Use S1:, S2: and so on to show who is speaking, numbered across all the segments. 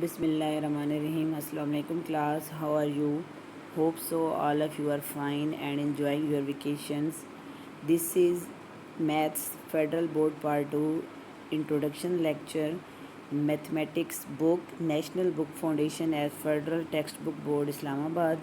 S1: Bismillahirrahmanirrahim. Assalamu alaikum class. How are you? Hope so all of you are fine and enjoying your vacations. This is Maths Federal Board Part 2 Introduction Lecture, Mathematics Book, National Book Foundation as Federal Textbook Board Islamabad,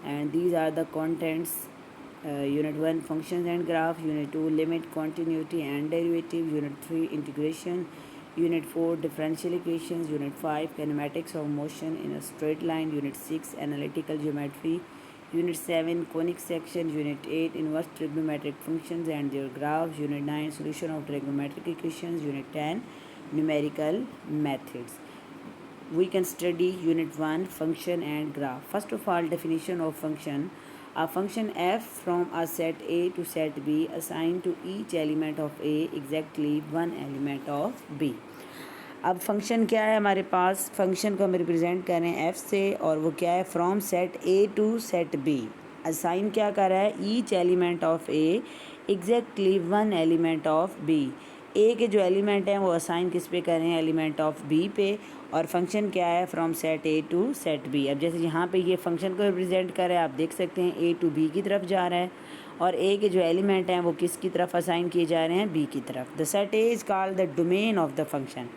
S1: and these are the contents. Unit 1 Functions and Graph, Unit 2 Limit, Continuity and Derivative, Unit 3 Integration, Unit 4 Differential Equations, Unit 5 Kinematics of Motion in a Straight Line, Unit 6 Analytical Geometry, Unit 7 Conic Sections, Unit 8 Inverse Trigonometric Functions and their Graphs, Unit 9 Solution of Trigonometric Equations, Unit 10 Numerical Methods. We can study Unit 1 Function and Graph. First of all, definition of function. A function f from a set A to set B assigned to each element of A exactly one element of B. अब function क्या है हमारे पास, function को हम represent कर रहे हैं F से और वो क्या है from set A to set B. Assign क्या कर रहा है, each element of A exactly one element of B. A के जो एलिमेंट हैं वो असाइन किस पे कर रहे हैं, एलिमेंट ऑफ बी पे. और फंक्शन क्या है, from set A to set B. अब जैसे यहाँ पे ये फंक्शन को रिप्रेजेंट कर रहा है, आप देख सकते हैं ए टू बी की तरफ जा रहा है और ए के जो एलिमेंट हैं वो किसकी तरफ असाइन किए जा रहे हैं, बी की तरफ. The set A is called the domain of the function.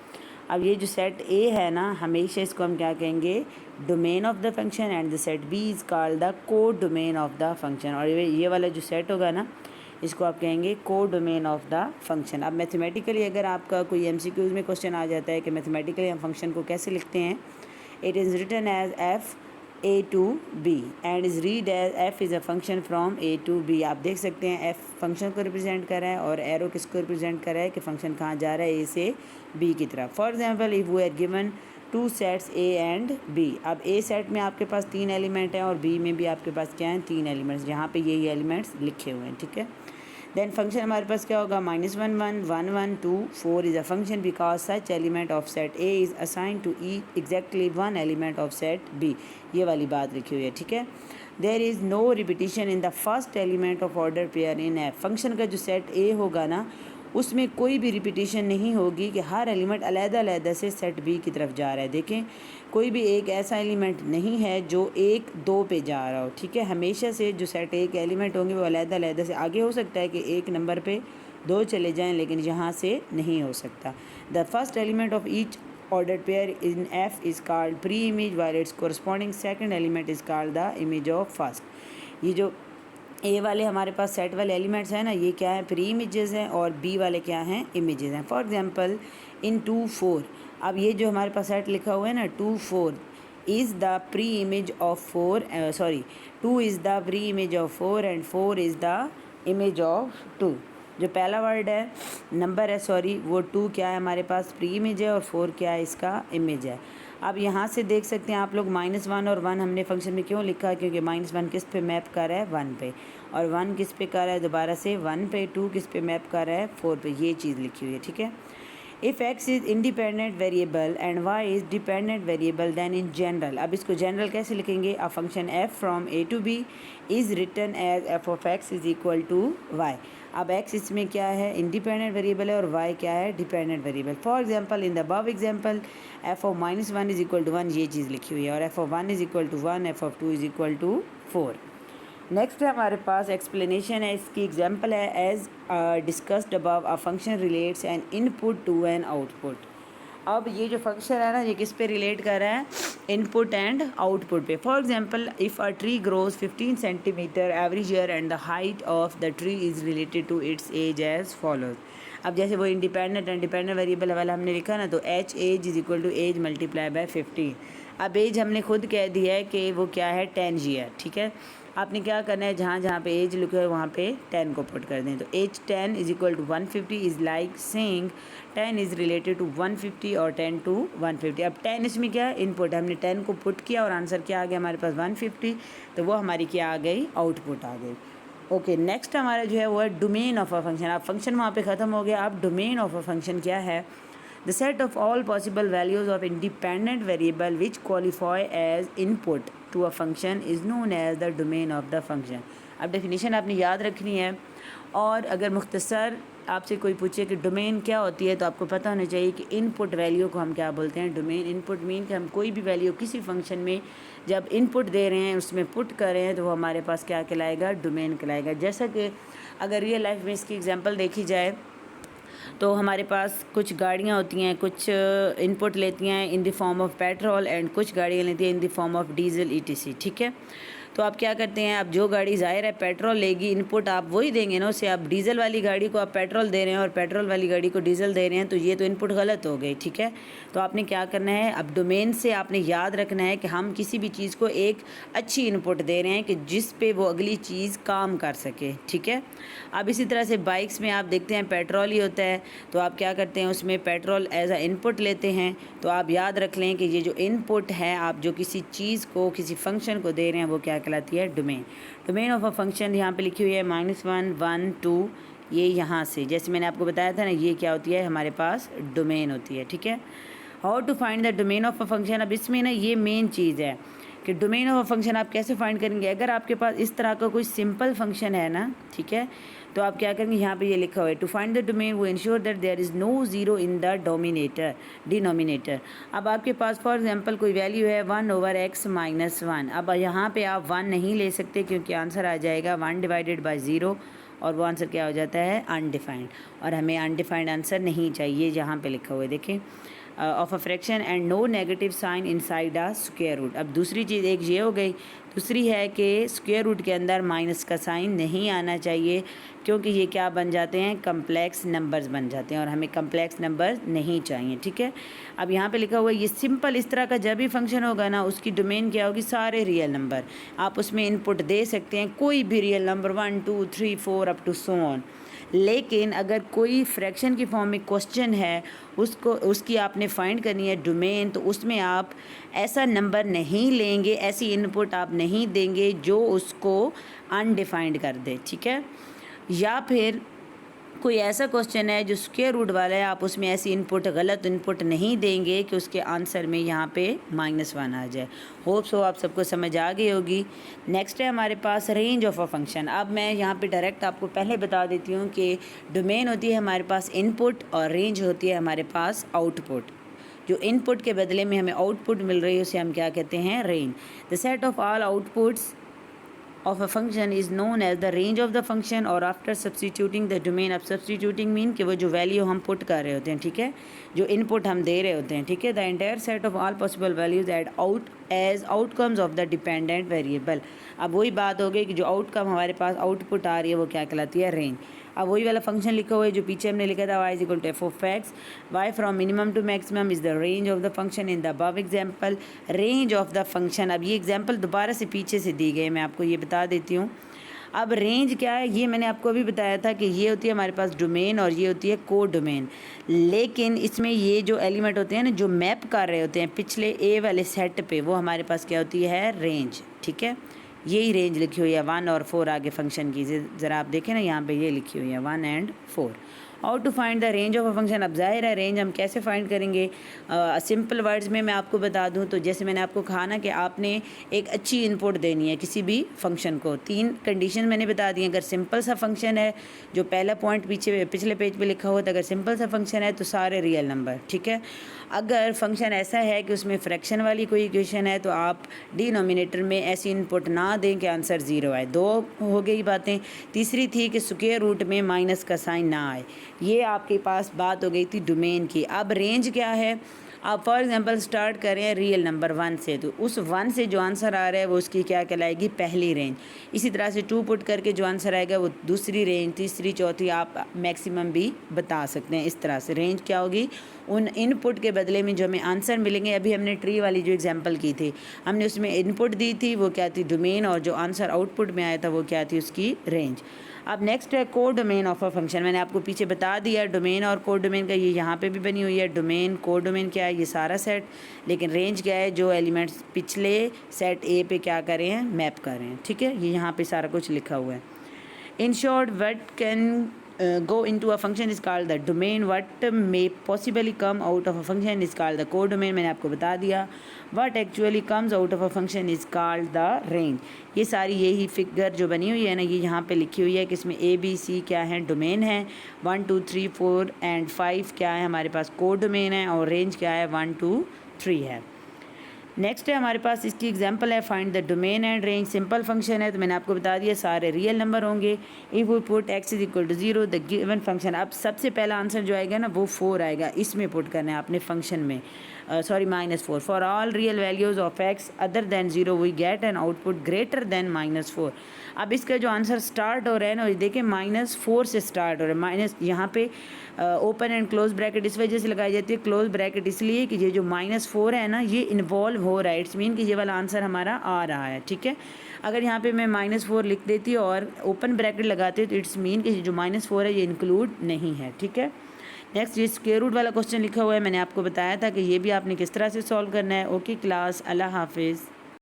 S1: अब ये जो सेट ए है ना, हमेशा इसको हम क्या कहेंगे, domain of the function. And the set B is called the codomain of the function. और ये वाला जो सेट होगा ना, इसको आप कहेंगे को डोमेन ऑफ द फंक्शन. अब मैथमेटिकली अगर आपका कोई एमसीक्यूज में क्वेश्चन आ जाता है कि मैथमेटिकली हम फंक्शन को कैसे लिखते हैं, it is written as f A to B and is read as f is a function from A to B. आप देख सकते हैं एफ फंक्शन को रिप्रेजेंट कर रहा है और एरो किसको रिप्रेजेंट कर रहा है कि फंक्शन कहाँ जा रहा है, ए से बी की तरफ. For example, if we are given two sets A and B. अब ए सेट में आपके पास 3 एलिमेंट हैं और बी में भी आपके पास क्या हैं, 3 एलिमेंट्स, जहाँ पे यही एलिमेंट्स लिखे हुए हैं. ठीक है, देन फंक्शन हमारे पास क्या होगा, -1 1 1 1 2 4 is a function because such element of set A is assign to each exactly one element of set B. ये वाली बात लिखी हुई है. ठीक है, there is no repetition in the first element of order pair in F. Function का जो सेट ए होगा ना, उसमें कोई भी रिपीटिशन नहीं होगी कि हर एलिमेंट अलग-अलग से सेट बी की तरफ जा रहा है. देखें, कोई भी एक ऐसा एलिमेंट नहीं है जो 1 2 पे जा रहा हो. ठीक है, हमेशा से जो सेट ए के एलिमेंट होंगे वो अलग-अलग से आगे हो सकता है कि एक नंबर पे 2 चले जाएं, लेकिन यहाँ से नहीं हो सकता. The first element of each ordered pair in F is called pre-image while its corresponding second element is called the image of first. ये जो ए वाले हमारे पास सेट वाले एलिमेंट्स हैं ना, ये क्या है, प्री इमेजेस हैं और बी वाले क्या हैं, इमेजेस हैं. फॉर एग्जांपल इन 2 4, अब ये जो हमारे पास सेट लिखा हुआ है ना 2 4 is the pre image of 4, sorry 2 is the pre image of 4 and 4 is the image of 2. जो पहला वर्ड है, नंबर है सॉरी, वो 2 क्या है हमारे पास, प्री इमेज है और 4 क्या है, इसका इमेज है. अब यहाँ से देख सकते हैं आप लोग -1 और 1 हमने फंक्शन में क्यों लिखा है, क्योंकि -1 किस पे मैप कर रहा है, 1 पे, और 1 किस पे कर रहा है, दोबारा से 1 पे, 2 किस पे मैप कर रहा है, 4 पे. ये चीज़ लिखी हुई है. ठीक है, if x is independent variable and y is dependent variable then in general. अब इसको जनरल कैसे लिखेंगे, a function f from a to b is written as f of x is equal to y. अब x इसमें क्या है, independent variable है और y क्या है, dependent variable. For example, in the above example f of -1 is equal to 1, ये चीज़ लिखी हुई है, और f of 1 is equal to 1, f of 2 is equal to 4. Next हमारे पास एक्सप्लेनेशन है, इसकी एग्जांपल है, as discussed above a function relates an input to an output. अब ये जो फंक्शन है ना, ये किस पे रिलेट कर रहा है, इनपुट एंड आउटपुट पे. For example, if a tree grows 15 centimetre every year and the height of the tree is related to its age as follows. अब जैसे वो इंडिपेंडेंट एंड डिपेंडेंट वेरिएबल वाला हमने लिखा ना, तो H age is equal to age multiply by 15. अब as हमने खुद कह दिया है कि वो क्या है, 10 ईयर. ठीक है, आपने क्या करना है, जहाँ जहाँ पे एज लिखा है वहाँ पे 10 को पुट कर दें. तो age 10 is equal to 150 is like saying 10 is related to 150 और 10 टू 150. अब 10 इसमें क्या है, इनपुट, हमने 10 को पुट किया और आंसर क्या आ गया हमारे पास, 150. तो वो हमारी क्या आ गई, आउटपुट आ गई. ओके, नेक्स्ट हमारा जो है वो है डोमेन ऑफ अ फंक्शन. अब फंक्शन वहाँ पे ख़त्म हो गया. अब डोमेन ऑफ अ फंक्शन क्या है, the set of all possible values of independent variable which qualify as input to a function is known as the domain of the function. अब डेफिनेशन आपने याद रखनी है, और अगर मुख्तसर आपसे कोई पूछे कि डोमेन क्या होती है, तो आपको पता होना चाहिए कि इनपुट वैल्यू को हम क्या बोलते हैं, डोमेन। इनपुट मीन कि हम कोई भी वैल्यू किसी फंक्शन में जब इनपुट दे रहे हैं, उसमें पुट कर रहे हैं, तो वो हमारे पास क्या कहलाएगा, डोमेन कहलाएगा। जैसा कि अगर रियल लाइफ में इसकी एग्जांपल देखी जाए तो हमारे पास कुछ गाड़ियाँ होती हैं, कुछ इनपुट लेती हैं in the form of petrol and कुछ गाड़ियाँ लेती हैं in the form of diesel etc, ठीक है। तो आप क्या करते हैं, आप जो गाड़ी ज़ाहिर है पेट्रोल लेगी, इनपुट आप वही देंगे ना उसे। आप डीजल वाली गाड़ी को आप पेट्रोल दे रहे हैं और पेट्रोल वाली गाड़ी को डीजल दे रहे हैं, तो ये तो इनपुट गलत हो गई, ठीक है। तो आपने क्या करना है, अब डोमेन से आपने याद रखना है कि हम किसी भी चीज़ को एक अच्छी इनपुट दे रहे हैं कि जिस पे वो अगली चीज़ काम कर सके, ठीक है। अब इसी तरह से बाइक्स में आप देखते हैं पेट्रोल ही होता है, तो आप क्या करते हैं, उसमें पेट्रोल एज अ इनपुट लेते हैं। तो आप याद रख लें कि ये जो इनपुट है, आप जो किसी चीज़ को, किसी फंक्शन को दे रहे हैं, वो क्या कहलाती है, domain. Domain of a function यहाँ पे लिखी हुई है -1 1 2, ये यहाँ से जैसे मैंने आपको बताया था ना, ये क्या होती है, हमारे पास डोमेन होती है, ठीक है। How to find the domain of a function. अब इसमें ना ये मेन चीज़ है कि डोमेन ऑफ अ फंक्शन आप कैसे फाइंड करेंगे। अगर आपके पास इस तरह का कोई सिंपल फंक्शन है ना, ठीक है, तो आप क्या करेंगे, यहाँ पे ये लिखा हुआ है टू फाइंड द डोमेन वो ensure that there is no zero in the denominator. अब आपके पास फॉर एग्जांपल कोई वैल्यू है 1/x - 1। अब यहाँ पे आप 1 नहीं ले सकते क्योंकि आंसर आ जाएगा 1 डिवाइडेड बाई 0, और वो आंसर क्या हो जाता है, अनडिफाइंड। और हमें अनडिफाइंड आंसर नहीं चाहिए, जहाँ पे लिखा हुआ है देखें, of a fraction and no negative sign inside a square root. अब दूसरी चीज़ एक ये हो गई, दूसरी है कि स्क्वायर रूट के अंदर माइनस का साइन नहीं आना चाहिए, क्योंकि ये क्या बन जाते हैं, कम्प्लेक्स नंबर्स बन जाते हैं, और हमें कम्प्लेक्स नंबर नहीं चाहिए, ठीक है। अब यहाँ पे लिखा हुआ है ये सिंपल इस तरह का जब भी फंक्शन होगा ना, उसकी डोमेन क्या होगी, सारे रियल नंबर। आप उसमें इनपुट दे सकते हैं कोई भी real number 1 2 3 4 up to so on. लेकिन अगर कोई फ्रैक्शन की फॉर्म में क्वेश्चन है, उसकी आपने फाइंड करनी है डोमेन, तो उसमें आप ऐसा नंबर नहीं लेंगे, ऐसी इनपुट आप नहीं देंगे जो उसको अनडिफाइंड कर दे, ठीक है। या फिर कोई ऐसा क्वेश्चन है जो स्क्वायर रूट वाला है, आप उसमें ऐसी इनपुट, गलत इनपुट नहीं देंगे कि उसके आंसर में यहाँ पे -1 आ जाए। होप सो आप सबको समझ आ गई होगी। नेक्स्ट है हमारे पास रेंज ऑफ अ फंक्शन। अब मैं यहाँ पे डायरेक्ट आपको पहले बता देती हूँ कि डोमेन होती है हमारे पास इनपुट और रेंज होती है हमारे पास आउटपुट। जो इनपुट के बदले में हमें आउटपुट मिल रही है उसे हम क्या कहते हैं, range. The set of all outputs of a function is known as the range of the function, और आफ्टर सब्सटीट्यूटिंग द डोमेन। अब सब्सटीट्यूटिंग मीन कि वो जो वैल्यू हम पुट कर रहे होते हैं, ठीक है, जो इनपुट हम दे रहे होते हैं, ठीक है, the entire set of all possible values at out as outcomes of the dependent variable. अब वही बात हो गई कि जो आउटकम हमारे पास आउटपुट आ रही है वो क्या कहलाती है, रेंज। अब वही वाला फंक्शन लिखा हुआ है जो पीछे हमने लिखा था, y = f(x), y from minimum to maximum is the range of the function in the above example. Range of the function, अब ये एग्जाम्पल दोबारा से पीछे से दी गई, मैं आपको ये बता देती हूँ। अब रेंज क्या है, ये मैंने आपको अभी बताया था कि ये होती है हमारे पास डोमेन और ये होती है को डोमेन। लेकिन इसमें ये जो एलिमेंट होते हैं ना, जो मैप कर रहे होते हैं पिछले ए वाले सेट पे, वो हमारे पास क्या होती है, रेंज, ठीक है। यही रेंज लिखी हुई है 1 और 4 आगे फंक्शन की, ज़रा आप देखें ना, यहाँ पे ये लिखी हुई है 1 और 4। How to find the range of a function. अब जाहिर है रेंज हम कैसे फाइंड करेंगे, सिंपल वर्ड्स में मैं आपको बता दूं तो जैसे मैंने आपको कहा ना कि आपने एक अच्छी इनपुट देनी है किसी भी फंक्शन को। 3 कंडीशन मैंने बता दी। अगर सिंपल सा फंक्शन है, जो पहला पॉइंट पिछले पेज पे लिखा हुआ था, अगर सिंपल सा फंक्शन है तो सारे रियल नंबर, ठीक है। अगर फंक्शन ऐसा है कि उसमें फ्रैक्शन वाली कोई इक्वेशन है तो आप डिनोमिनेटर में ऐसी इनपुट ना दें कि आंसर 0 आए। 2 हो गई बातें। तीसरी थी कि स्क्वायर रूट में माइनस का साइन ना आए। ये आपके पास बात हो गई थी डोमेन की। अब रेंज क्या है, आप फॉर एग्जांपल स्टार्ट करें रियल नंबर 1 से, तो उस 1 से जो आंसर आ रहा है वो उसकी क्या कहलाएगी, पहली रेंज। इसी तरह से 2 पुट करके जो आंसर आएगा वो दूसरी रेंज, तीसरी, चौथी, आप मैक्सिमम भी बता सकते हैं। इस तरह से रेंज क्या होगी, उन इनपुट के बदले में जो हमें आंसर मिलेंगे। अभी हमने ट्री वाली जो एग्जांपल की थी, हमने उसमें इनपुट दी थी, वो क्या थी, डोमेन, और जो आंसर आउटपुट में आया था वो क्या थी, उसकी रेंज। अब नेक्स्ट है को डोमेन ऑफ अ फंक्शन। मैंने आपको पीछे बता दिया डोमेन और को डोमेन का, ये यहाँ पे भी बनी हुई है। डोमेन, को डोमेन क्या है, ये सारा सेट, लेकिन रेंज क्या है, जो एलिमेंट्स पिछले सेट ए पे क्या कर रहे हैं, मैप कर रहे हैं, ठीक है। ये यहाँ पे सारा कुछ लिखा हुआ है। In short, what can go into a function is called the domain. What may possibly come out of a function is called the codomain. मैंने आपको बता दिया. What actually comes out of a function is called the range. ये सारी यही figure जो बनी हुई है ना, ये यहाँ पे लिखी हुई है कि इसमें A B C क्या है, डोमेन है. 1 2 3 4 एंड 5 क्या है हमारे पास, कोडोमेन है. और रेंज क्या है, 1 2 3 है. नेक्स्ट है हमारे पास इसकी एग्जांपल है find the domain and range. Simple function है, तो मैंने आपको बता दिया सारे रियल नंबर होंगे. If we put x is equal to 0 the given function. अब सबसे पहला आंसर जो आएगा ना वो 4 आएगा, इसमें पुट करना है आपने फंक्शन में. -4. For all real values of x other than 0 we get an output greater than -4. अब इसका जो आंसर स्टार्ट हो रहा है ना, देखिए -4 से स्टार्ट हो रहा है. माइनस यहाँ पे ओपन एंड क्लोज ब्रैकेट इस वजह से लगाई जाती है, क्लोज ब्रैकेट इसलिए कि ये जो -4 है ना ये इन्वॉल्व हो रहा है. इट्स मीन कि ये वाला आंसर हमारा आ रहा है. ठीक है, अगर यहाँ पे मैं -4 लिख देती और ओपन ब्रैकेट लगाती तो इट्स मीन कि जो -4 है ये इंक्लूड नहीं है. ठीक है, नेक्स्ट ये स्क्वायर रूट वाला क्वेश्चन लिखा हुआ है, मैंने आपको बताया था कि ये भी आपने किस तरह से सॉल्व करना है. ओके क्लास, अल्लाह हाफिज़.